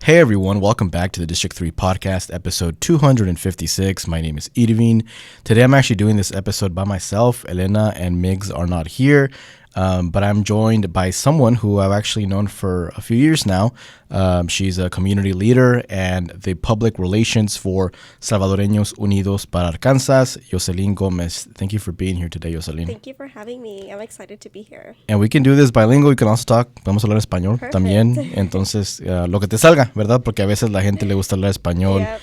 Hey everyone, welcome back to the District 3 podcast, episode 256. My name is Irvin. Today I'm actually doing this episode by myself. Elena and Migs are not here, but I'm joined by someone who I've actually known for a few years now. She's a community leader and the public relations for Salvadoreños Unidos Para Arkansas, Yoselin Gomez. Thank you for being here today, Yoselin. Thank you for having me. I'm excited to be here. And we can do this bilingual. We can also talk, vamos a hablar español Perfect. también. Entonces, lo que te salga, ¿verdad? Porque a veces la gente le gusta hablar español, Yep.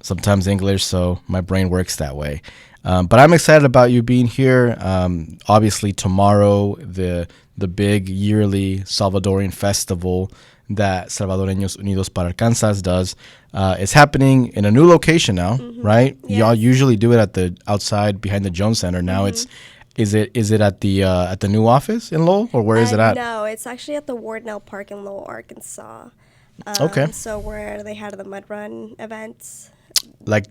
sometimes English, so my brain works that way. But I'm excited about you being here. Obviously, tomorrow, the big yearly Salvadoran Festival that Salvadoreños Unidos Para Arkansas does is happening in a new location now, right? Yes. Y'all usually do it at the outside behind the Jones Center. Now Is it at the new office in Lowell, or where is it at? No, it's actually at the Wardnell Park in Lowell, Arkansas. Okay. So where they had the mud run events. Like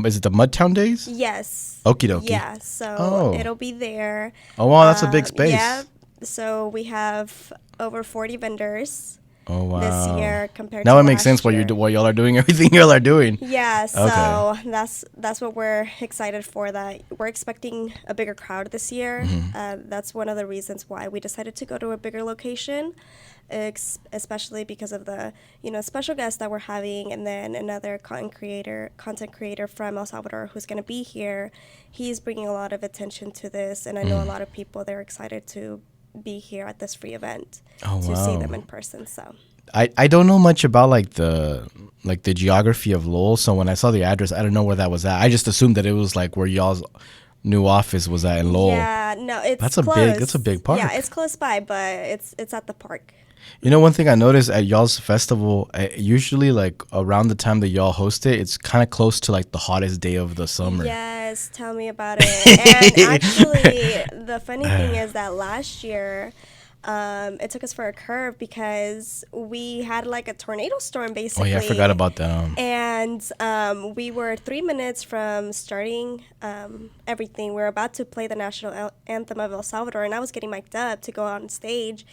is it the Mudtown Days? Yes. Okie dokie. Yeah. So Oh. it'll be there. Oh wow, that's a big space. Yeah. So we have over 40 vendors Oh wow. this year compared Now to it makes last sense why year. why y'all are doing everything y'all are doing. Yeah, so Okay. that's what we're excited for. That we're expecting a bigger crowd this year. That's one of the reasons why we decided to go to a bigger location, especially because of the special guests that we're having, and then another content creator from El Salvador who's going to be here. He's bringing a lot of attention to this, and I know a lot of people they're excited to be here at this free event Oh, to see wow. them in person. So. I don't know much about the geography of Lowell, so when I saw the address, I don't know where that was at. I just assumed that it was like where y'all's new office was at in Lowell. Yeah, no, it's That's a close. that's a big park. Yeah, it's close by, but it's at the park. You know, one thing I noticed at y'all's festival, usually like around the time that y'all host it, it's kind of close to like the hottest day of the summer. Yes, tell me about it. And actually, the funny thing is that last year, it took us for a curve because we had like a tornado storm Oh basically. yeah, I forgot about that. And we were 3 minutes from starting everything. We were about to play the national anthem of El Salvador, and I was getting mic'd up to go on stage.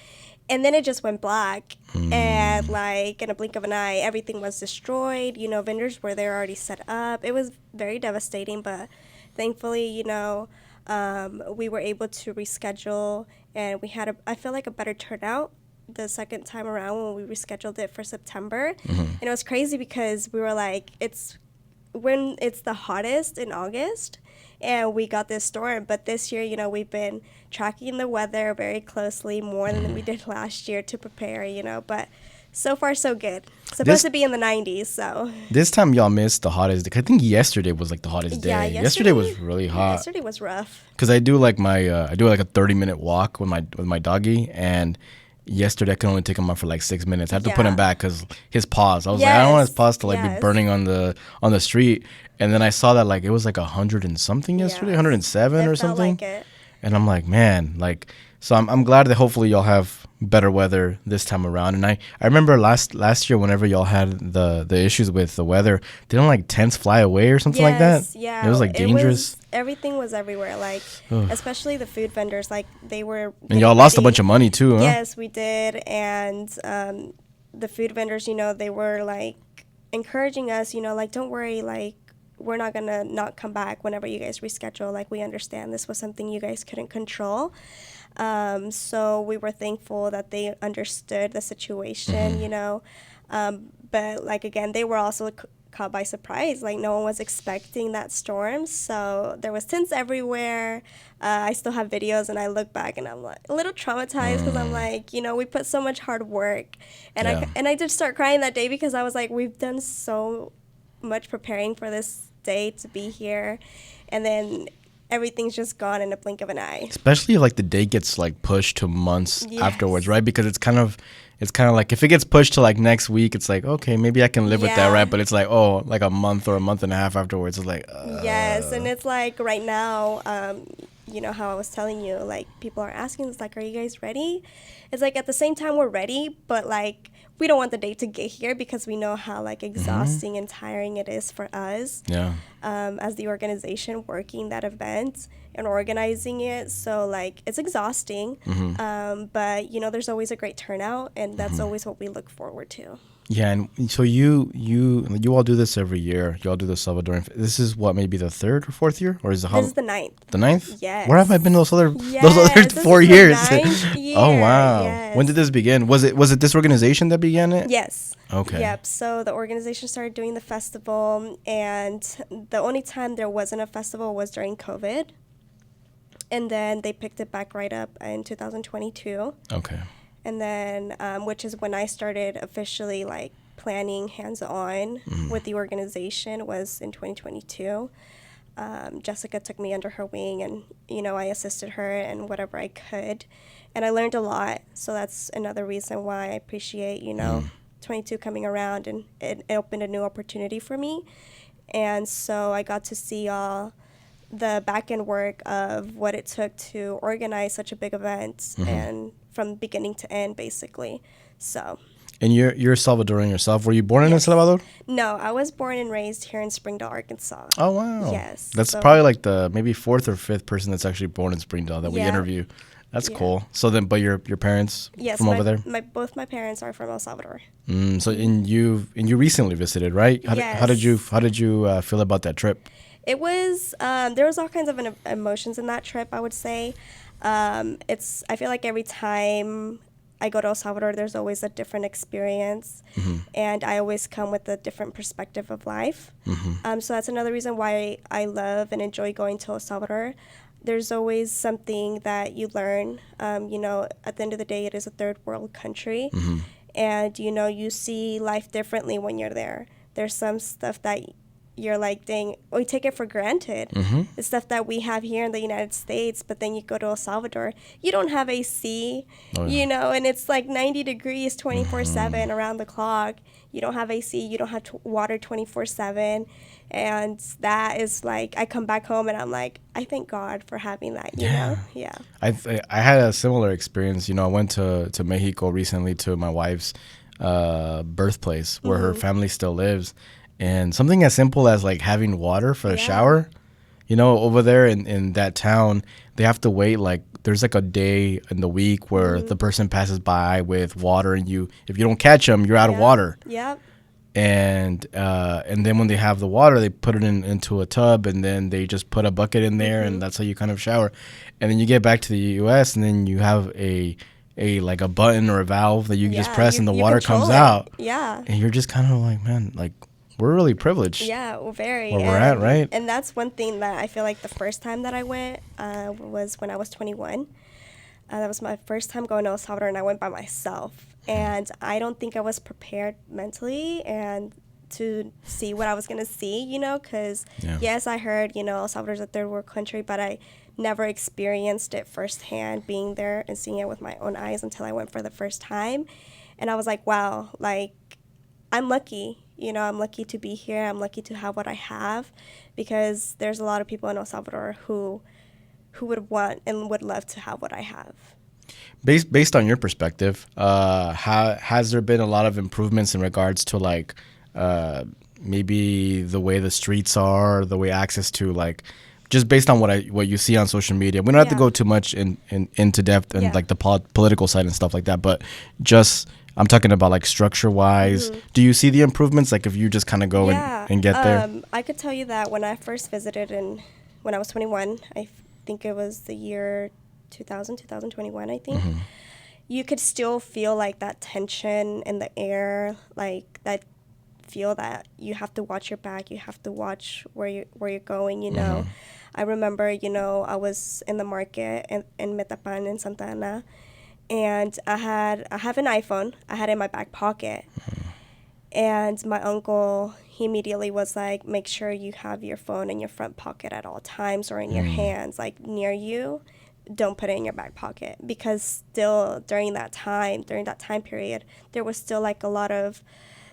And then it just went black. And like in a blink of an eye, everything was destroyed. Vendors were there already set up. It was very devastating, but thankfully, we were able to reschedule, and we had I feel like a better turnout the second time around when we rescheduled it for September. And it was crazy because we were like, it's when it's the hottest in August, and we got this storm. But this year, we've been tracking the weather very closely, more than we did last year to prepare, but so far so good. Supposed to be in the 90s, so. This time y'all missed the hottest. I think yesterday was like the hottest day. Yeah, yesterday was really hot. Yesterday was rough. Because I do like my I do like a 30-minute walk with my doggy, and yesterday I could only take him out for like 6 minutes. I had to put him Yeah. back because his paws. I was like, I don't want his paws to like be Yes. burning on the street. And then I saw that like it was like 100 and something yesterday, Yes. 107 It or felt something. like it. And I'm like, man, like, so I'm glad that hopefully y'all have better weather this time around. And I remember last year whenever y'all had the issues with the weather, didn't like tents fly away or something like that? Yeah. It was like dangerous. Everything was everywhere, like especially the food vendors, like they were. And y'all lost a bunch of money too, huh? Yes, we did, and the food vendors, they were like encouraging us, like don't worry, like we're not gonna not come back whenever you guys reschedule. Like we understand this was something you guys couldn't control. So we were thankful that they understood the situation, but like again, they were also caught by surprise. Like no one was expecting that storm, so there was tents everywhere. I still have videos, and I look back and I'm like a little traumatized because I'm like, we put so much hard work, and I did start crying that day because I was like, we've done so much preparing for this day to be here, and then everything's just gone in a blink of an eye. Especially if like the day gets like pushed to months Yes. afterwards, right? Because it's kind of like if it gets pushed to like next week, it's like, okay, maybe I can live with that, Yeah. right? But it's like, oh, like a month or a month and a half afterwards, it's like Yes, and it's like right now, how I was telling you, like people are asking us, like, are you guys ready? It's like at the same time we're ready, but like we don't want the day to get here because we know how like exhausting and tiring it is for us. Yeah. As the organization working that event and organizing it. So like it's exhausting, but there's always a great turnout, and that's always what we look forward to. Yeah, and so you all do this every year. You all do the Salvadoran. This is what, maybe the third or fourth year, or is This is the ninth. the ninth? Yes. Where have I been Yes, those other this 4 years? is the ninth Oh year. wow! When did Yes. this begin? Was it this organization that began it? Yes. Okay. Yep. So the organization started doing the festival, and the only time there wasn't a festival was during COVID. And then they picked it back right up in 2022. Okay. And then, which is when I started officially like planning hands-on with the organization, was in 2022. Jessica took me under her wing, and I assisted her in whatever I could, and I learned a lot. So that's another reason why I appreciate 22 coming around, and it opened a new opportunity for me. And so I got to see all the back end work of what it took to organize such a big event, and from beginning to end, basically. So. And you're Salvadoran yourself. Were you born in El Yes. Salvador? No, I was born and raised here in Springdale, Arkansas. Oh wow. Yes. That's So- probably like the maybe fourth or fifth person that's actually born in Springdale that we Yeah. interview. That's Yeah. cool. So then, but your parents Yes, from over there. both my parents are from El Salvador. So and you recently visited, right? How did you feel about that trip? It was there was all kinds of emotions in that trip, I would say. I feel like every time I go to El Salvador, there's always a different experience, and I always come with a different perspective of life. So that's another reason why I love and enjoy going to El Salvador. There's always something that you learn. At the end of the day, it is a third world country, and you see life differently when you're there. There's some stuff that you're like, dang, we take it for granted. The stuff that we have here in the United States, but then you go to El Salvador, you don't have AC, and it's like 90 degrees 24/7 around the clock. You don't have AC, you don't have water 24/7. And that is like, I come back home and I'm like, I thank God for having that, you know? Yeah. I had a similar experience. I went to Mexico recently to my wife's birthplace where her family still lives. And something as simple as like having water for the shower, over there in that town, they have to wait like there's like a day in the week where the person passes by with water, and if you don't catch them, you're out of water. Yep. And then when they have the water, they put it into a tub, and then they just put a bucket in there, and that's how you kind of shower. And then you get back to the U.S., and then you have a like a button or a valve that you just press, and the water comes out. Yeah. And you're just kind of like, man, like, we're really privileged. Yeah, well, very. Where we're at, right? And that's one thing that I feel like the first time that I went was when I was 21. That was my first time going to El Salvador, and I went by myself. And I don't think I was prepared mentally and to see what I was going to see, because, yes, I heard, El Salvador's a third world country, but I never experienced it firsthand, being there and seeing it with my own eyes until I went for the first time. And I was like, wow, like, I'm lucky. I'm lucky to be here. I'm lucky to have what I have, because there's a lot of people in El Salvador who would want and would love to have what I have. Based on your perspective, has there been a lot of improvements in regards to like maybe the way the streets are, the way access to like, just based on what you see on social media? We don't have to go too much into depth and like the political side and stuff like that, but just I'm talking about like structure wise. Do you see the improvements? Like if you just kind of go and get there? I could tell you that when I first visited, and when I was 21, I think it was the year 2021, I think. You could still feel like that tension in the air, like that feel that you have to watch your back, you have to watch where you're going, I remember, I was in the market in Metapan in Santa Ana, and I have an iPhone. I had it in my back pocket. And my uncle, he immediately was like, make sure you have your phone in your front pocket at all times, or in your hands, like near you. Don't put it in your back pocket, because still during that time period, there was still like a lot of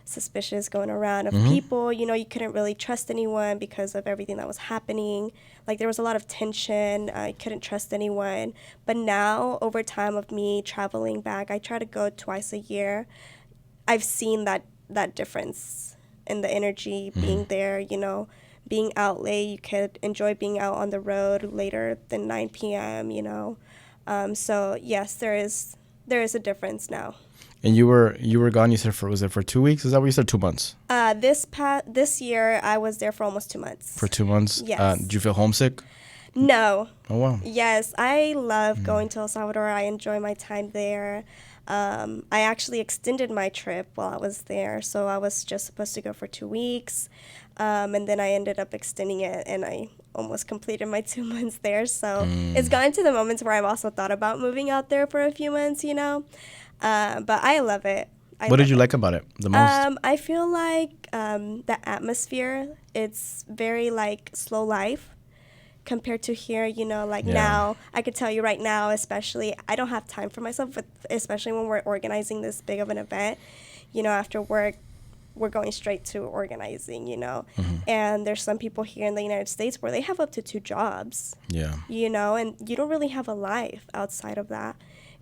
suspicious going around of people. You couldn't really trust anyone because of everything that was happening. Like there was a lot of tension. I couldn't trust anyone. But now, over time of me traveling back, I try to go twice a year. I've seen that difference in the energy being there, being out late. You could enjoy being out on the road later than 9 p.m., So yes, there is a difference now. And you were gone. You said was it for 2 weeks? Is that what you said? 2 months. This year I was there for almost 2 months. For 2 months. Yes. Did you feel homesick? No. Oh wow. Yes, I love going to El Salvador. I enjoy my time there. I actually extended my trip while I was there, so I was just supposed to go for 2 weeks, and then I ended up extending it, and I almost completed my 2 months there. So it's gotten to the moments where I've also thought about moving out there for a few months, but I love it. What did you like about it the most? I feel like the atmosphere, it's very like slow life compared to here, now, I could tell you right now, especially, I don't have time for myself, but especially when we're organizing this big of an event, after work, we're going straight to organizing, and there's some people here in the United States where they have up to 2 jobs, and you don't really have a life outside of that.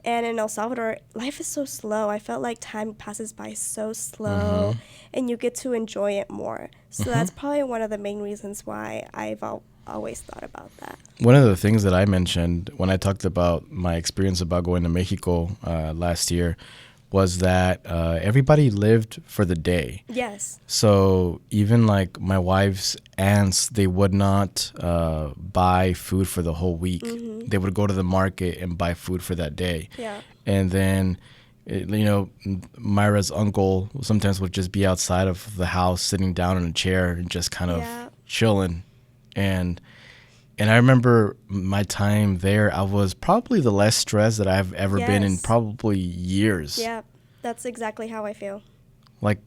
And in El Salvador, life is so slow. I felt like time passes by so slow, and you get to enjoy it more. So that's probably one of the main reasons why I've always thought about that. One of the things that I mentioned when I talked about my experience about going to Mexico last year was that everybody lived for the day. Yes. So even like my wife's aunts, they would not buy food for the whole week. They would go to the market and buy food for that day. Yeah. And then, Myra's uncle sometimes would just be outside of the house, sitting down in a chair and just kind of chilling. And I remember my time there, I was probably the less stressed that I've ever been in probably years. Yeah, that's exactly how I feel. Like,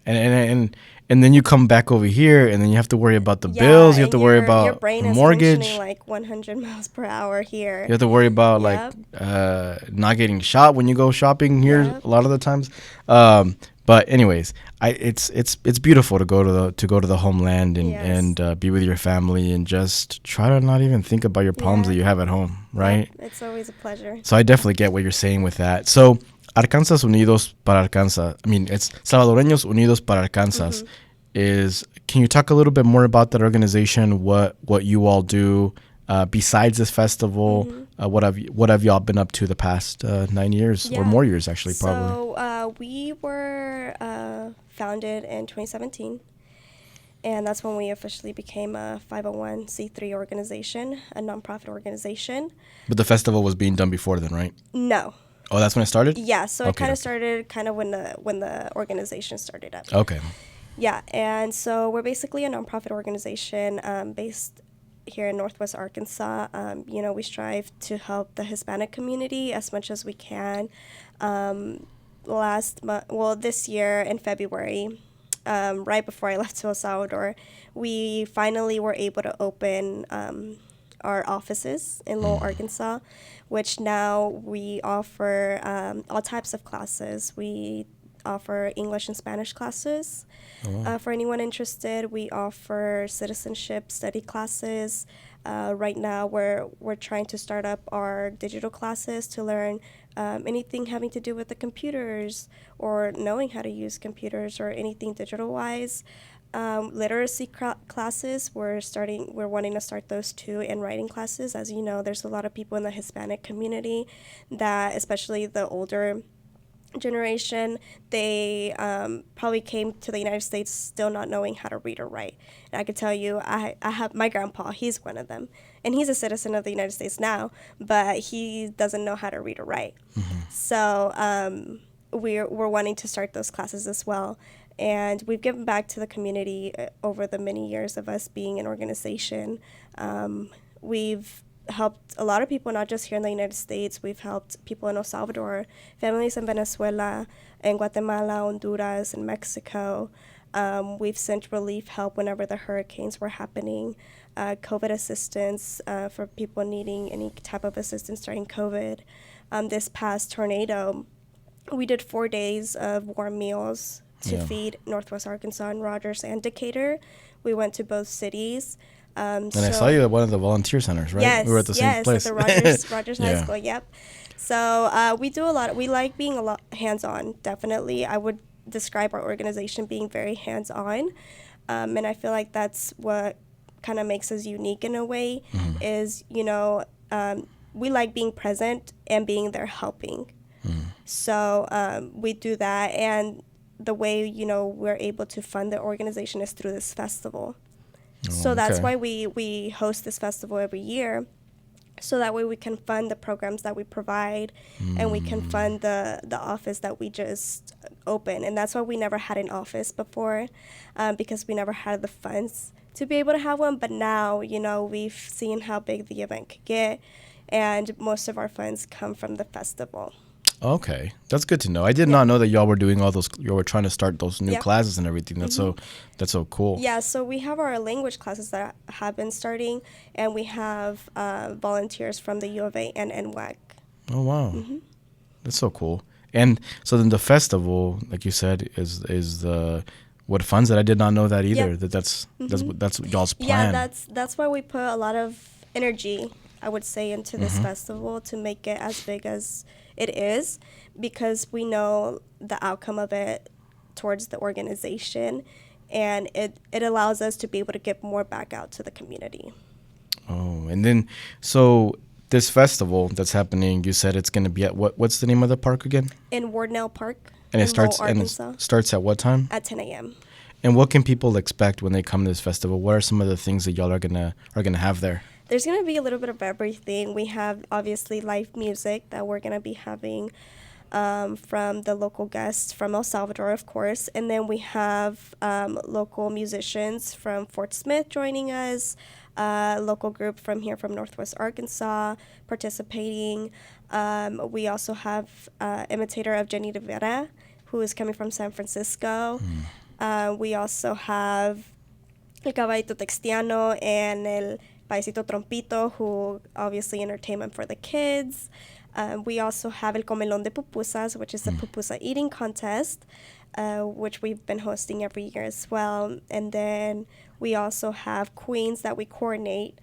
and then you come back over here, and then you have to worry about the bills. You have to worry about your brain is mortgage. functioning like 100 miles per hour here. You have to worry about not getting shot when you go shopping here a lot of the times. But anyways, it's beautiful to go to the homeland and be with your family and just try to not even think about your problems that you have at home, right? Yep, it's always a pleasure. So I definitely get what you're saying with that. So Arkansas Unidos para Arkansas. I mean, it's Salvadoreños Unidos Para Arkansas. Can you talk a little bit more about that organization? What you all do besides this festival? What have y'all been up to the past 9 years or more years, actually, probably? So we were founded in 2017, and that's when we officially became a 501c3 organization, a nonprofit organization. But the festival was being done before then, right? No. Oh, that's when it started? Yeah, so it kind of started when the organization started up. Okay. Yeah, and so we're basically a nonprofit organization based here in Northwest Arkansas. We strive to help the Hispanic community as much as we can. This year in February, right before I left to El Salvador, we finally were able to open our offices in Lowell, Arkansas, which now we offer all types of classes. We offer English and Spanish classes for anyone interested. We offer citizenship study classes. Right now, we're trying to start up our digital classes to learn anything having to do with the computers or knowing how to use computers or anything digital-wise. Literacy classes, we're wanting to start those too, and writing classes. As you know, there's a lot of people in the Hispanic community that, especially the older generation, they probably came to the United States still not knowing how to read or write. And I could tell you, I have my grandpa, he's one of them. And he's a citizen of the United States now, but he doesn't know how to read or write. So we're wanting to start those classes as well. And we've given back to the community over the many years of us being an organization. We've helped a lot of people, not just here in the United States. We've helped people in El Salvador, families in Venezuela, in Guatemala, Honduras, and Mexico. We've sent relief help whenever the hurricanes were happening, COVID assistance for people needing any type of assistance during COVID. This past tornado, we did 4 days of warm meals to feed Northwest Arkansas and Rogers and Decatur. We went to both cities. And I saw you at one of the volunteer centers, right? Yes, we were at the same place. At the Rogers High School, yep. So we do a lot. We like being a lot hands-on, definitely. I would describe our organization being very hands-on. And I feel like that's what kind of makes us unique in a way, is, we like being present and being there helping. So we do that, and the way, we're able to fund the organization is through this festival. So that's okay. why we host this festival every year. So that way we can fund the programs that we provide, and we can fund the office that we just opened. And that's why we never had an office before, because we never had the funds to be able to have one. But now, we've seen how big the event could get, and most of our funds come from the festival. Okay, that's good to know. I did Yeah. not know that y'all were doing all those. You were trying to start those new Yeah. classes and everything. That's so cool. Yeah, so we have our language classes that have been starting, and we have volunteers from the U of A and NWAC. Oh wow, that's so cool. And so then the festival, like you said, is the what funds it. I did not know that either. Yeah. That's y'all's Yeah, plan. that's why we put a lot of energy, I would say, into this festival to make it as big as it is, because we know the outcome of it towards the organization, and it allows us to be able to give more back out to the community. Oh, and then so this festival that's happening, you said it's going to be at what's the name of the park again? In Wardnell Park, And in it starts Lowell, Arkansas, starts at what time? at 10 a.m. And what can people expect when they come to this festival? What are some of the things that y'all are gonna have there? There's going to be a little bit of everything. We have, obviously, live music that we're going to be having from the local guests from El Salvador, of course. And then we have local musicians from Fort Smith joining us, a local group from here from Northwest Arkansas participating. We also have imitator of Jenny Rivera, who is coming from San Francisco. We also have El Caballito Textiano and El Paisito Trompito, who obviously entertainment for the kids. We also have El Comelón de Pupusas, which is a pupusa eating contest, which we've been hosting every year as well. And then we also have queens that we coordinate.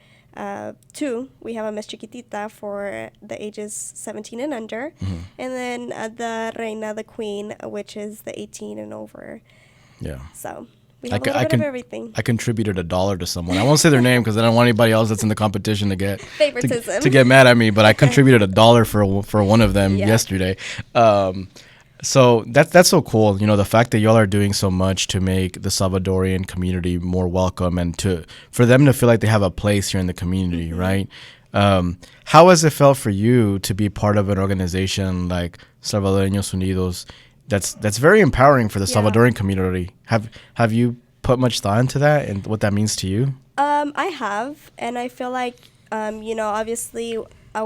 Two, we have a Miss Chiquitita for the ages 17 and under, and then the Reina, the Queen, which is the 18 and over. Yeah. So we have a little bit of everything. I contributed $1 to someone. I won't say their name because I don't want anybody else that's in the competition to get Favoritism. to get mad at me. But I contributed $1 for one of them Yeah. yesterday. So that's so cool. The fact that y'all are doing so much to make the Salvadorian community more welcome and for them to feel like they have a place here in the community, right? How has it felt for you to be part of an organization like Salvadoreños Unidos? That's very empowering for the Salvadoran community. Have you put much thought into that and what that means to you? I have, and I feel like, obviously I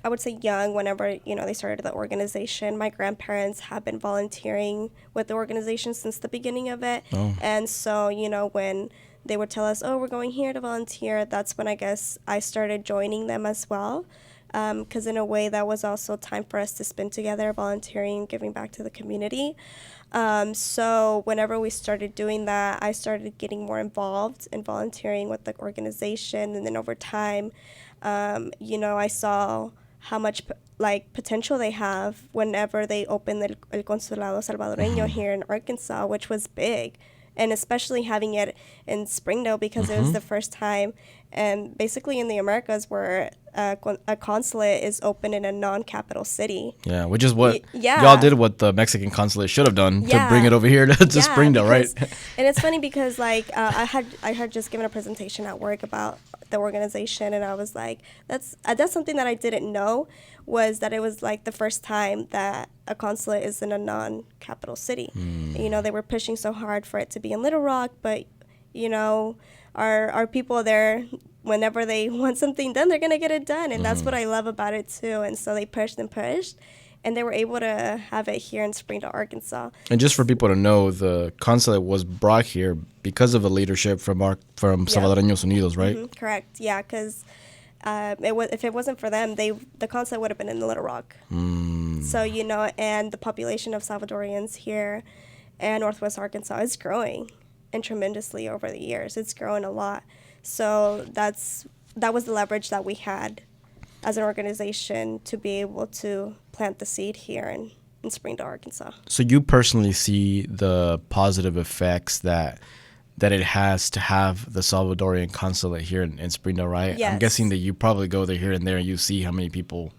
would say young whenever, they started the organization. My grandparents have been volunteering with the organization since the beginning of it. Oh. And so, when they would tell us, oh, we're going here to volunteer, that's when I guess I started joining them as well. Because in a way that was also time for us to spend together, volunteering, giving back to the community. So whenever we started doing that, I started getting more involved in volunteering with the organization. And then over time, I saw how much potential they have whenever they opened El Consulado Salvadoreño here in Arkansas, which was big. And especially having it in Springdale, because it was the first time, and basically in the Americas, where a consulate is open in a non-capital city. Yeah, which is what Yeah. y'all did what the Mexican consulate should have done to bring it over here to Springdale, right? And it's funny because I had just given a presentation at work about the organization, and I was like, that's something that I didn't know, was that it was like the first time that a consulate is in a non-capital city. They were pushing so hard for it to be in Little Rock, but our people there, whenever they want something done, they're gonna get it done, and that's what I love about it too. And so they pushed, and they were able to have it here in Springdale, Arkansas. And just for people to know, the consulate was brought here because of the leadership from Salvadoreños Unidos, right? Correct. Yeah, because if it wasn't for them, the consulate would have been in Little Rock. So and the population of Salvadorians here in Northwest Arkansas is growing, and tremendously over the years. It's growing a lot. So that was the leverage that we had as an organization to be able to plant the seed here in Springdale, Arkansas. So you personally see the positive effects that that it has to have the Salvadorian consulate here in Springdale, right? Yes. I'm guessing that you probably go there here and there and you see how many people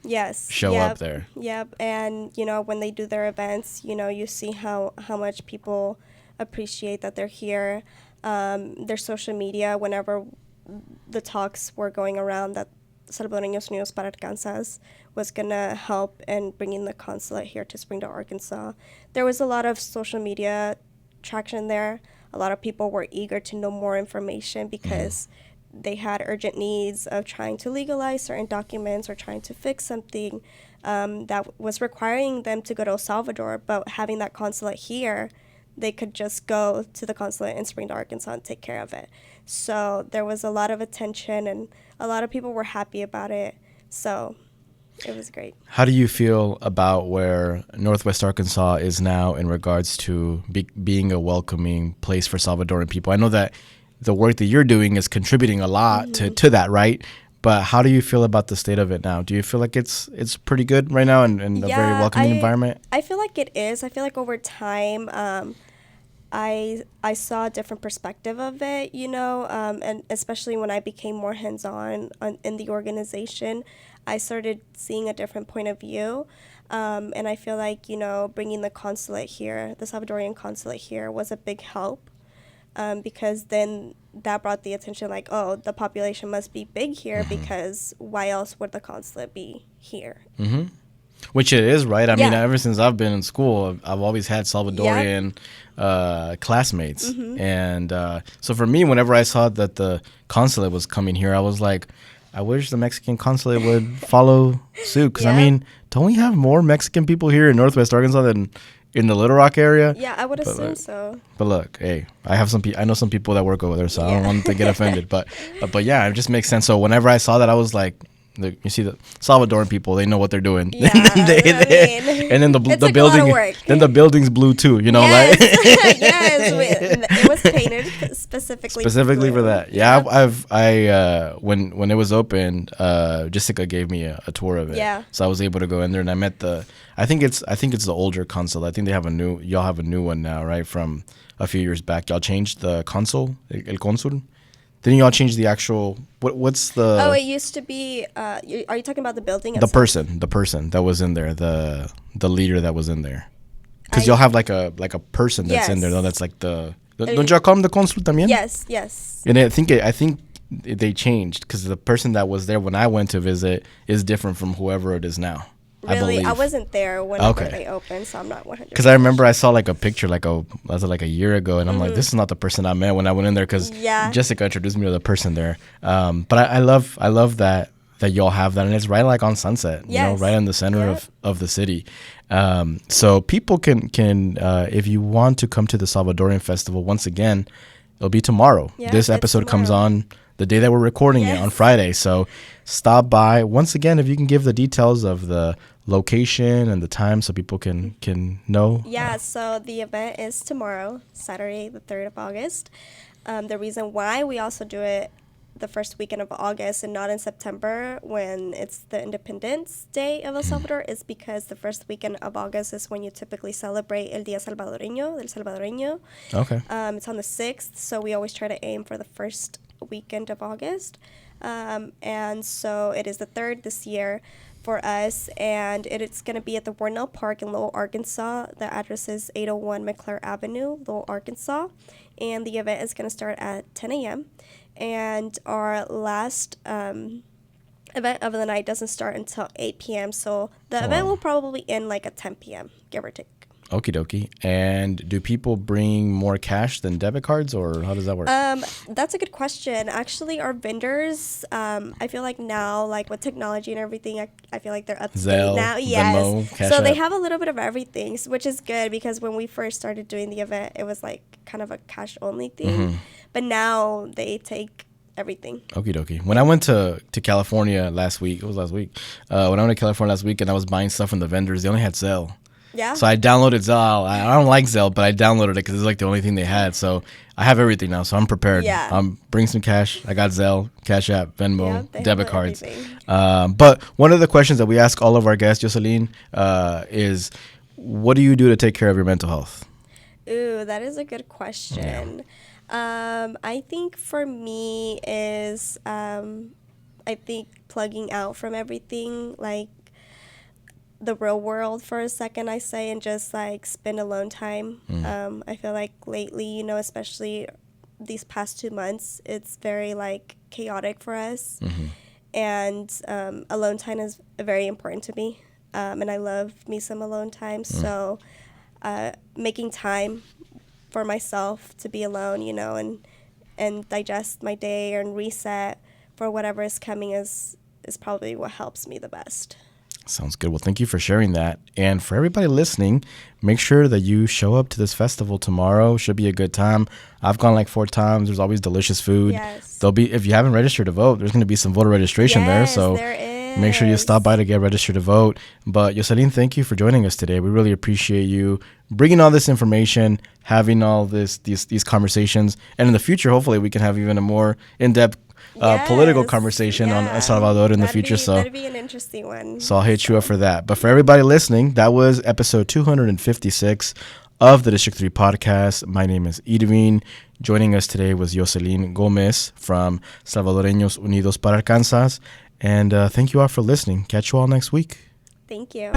show up there. Yep. And, when they do their events, you see how much people appreciate that they're here. Their social media, whenever the talks were going around that Salvadoreños Unidos Para Arkansas was going to help in bringing the consulate here to Springdale, Arkansas. There was a lot of social media traction there. A lot of people were eager to know more information because they had urgent needs of trying to legalize certain documents or trying to fix something that was requiring them to go to El Salvador. But having that consulate here, they could just go to the consulate in Springdale, Arkansas and take care of it. So there was a lot of attention and a lot of people were happy about it. So it was great. How do you feel about where Northwest Arkansas is now in regards to being a welcoming place for Salvadoran people? I know that the work that you're doing is contributing a lot to that, right? But how do you feel about the state of it now? Do you feel like it's pretty good right now and a very welcoming environment? I feel like it is. I feel like over time, I saw a different perspective of it, and especially when I became more hands-on in the organization, I started seeing a different point of view. And I feel like, bringing the consulate here, the Salvadorian consulate here was a big help. Because then that brought the attention like, oh, the population must be big here because why else would the consulate be here? Mm-hmm. Which it is, right? I mean, ever since I've been in school, I've always had Salvadorian classmates. And so for me, whenever I saw that the consulate was coming here, I was like, I wish the Mexican consulate would follow suit. Because, I mean, don't we have more Mexican people here in Northwest Arkansas than in the Little Rock area? Yeah, I would assume so. But look, hey, I know some people that work over there, so I don't want to get offended. But yeah, it just makes sense. So whenever I saw that, I was like, you see the Salvadoran people, they know what they're doing. Yeah, and then the building, then the building's blue too. Yes. Right? Yes, it was painted specifically for that. Yeah, I when it was open, Jessica gave me a tour of it. Yeah. So I was able to go in there and I met I think it's the older consul. I think y'all have a new one now, right? From a few years back, y'all changed the consul, el consul. Didn't y'all change the actual? What's the? Oh, it used to be. Are you talking about the building? The person that was in there, the leader that was in there, because y'all have like a person that's in there. Though, that's like don't y'all call him the consul también? Yes. And I think they changed because the person that was there when I went to visit is different from whoever it is now. Really, I wasn't there whenever they opened, so I'm not 100%. Because I remember I saw like a picture like a year ago, and I'm like, this is not the person I met when I went in there. Because Jessica introduced me to the person there. But I love that y'all have that, and it's right like on Sunset, right in the center of the city. So people can if you want to come to the Salvadorian Festival, once again, it'll be tomorrow. This episode comes on the day that we're recording it, on Friday. So stop by. Once again, if you can give the details of the location and the time so people can know. Yeah, so the event is tomorrow, Saturday, the 3rd of August. The reason why we also do it the first weekend of August and not in September when it's the Independence Day of El Salvador is because the first weekend of August is when you typically celebrate El Día Salvadoreño, del Salvadoreño. Okay. It's on the 6th, so we always try to aim for the first weekend of August. And so it is the 3rd this year for us, and it's going to be at the Warnell Park in Lowell, Arkansas. The address is 801 McClure Avenue, Lowell, Arkansas, and the event is going to start at 10 a.m. And our last event of the night doesn't start until 8 p.m., so the event will probably end like at 10 p.m., give or take. Okie dokie. And do people bring more cash than debit cards, or how does that work? That's a good question. Actually, our vendors, I feel like now, like with technology and everything, I feel like they're up to date now. Yes. Venmo, Cash so App. they have a little bit of everything, which is good because when we first started doing the event, it was like kind of a cash only thing. But now they take everything. Okie dokie. When I went to California last week, when I went to California last week and I was buying stuff from the vendors, they only had Zelle. Yeah. So I downloaded Zelle. I don't like Zelle, but I downloaded it because it's like the only thing they had. So I have everything now, so I'm prepared. Yeah. Bring some cash. I got Zelle, Cash App, Venmo, debit cards. But one of the questions that we ask all of our guests, Yoselin, is what do you do to take care of your mental health? Ooh, that is a good question. I think for me is I think plugging out from everything, like the real world for a second, I say, and just like spend alone time. I feel like lately, especially these past 2 months, it's very like chaotic for us. And alone time is very important to me. And I love me some alone time. So making time for myself to be alone, and digest my day and reset for whatever is coming is probably what helps me the best. Sounds good. Well, thank you for sharing that. And for everybody listening, make sure that you show up to this festival tomorrow. Should be a good time. I've gone like 4 times. There's always delicious food. Yes. There'll be, if you haven't registered to vote, there's going to be some voter registration there. So there is. make sure you stop by to get registered to vote. But Yoselin, thank you for joining us today. We really appreciate you bringing all this information, having all these conversations. And in the future, hopefully we can have even a more in-depth political conversation on El Salvador in the future. That'd be an interesting one. So I'll hit you up for that. But for everybody listening, that was episode 256 of the District 3 podcast. My name is Irvin. Joining us today was Yoselin Gomez from Salvadoreños Unidos Para Arkansas. And thank you all for listening. Catch you all next week. Thank you.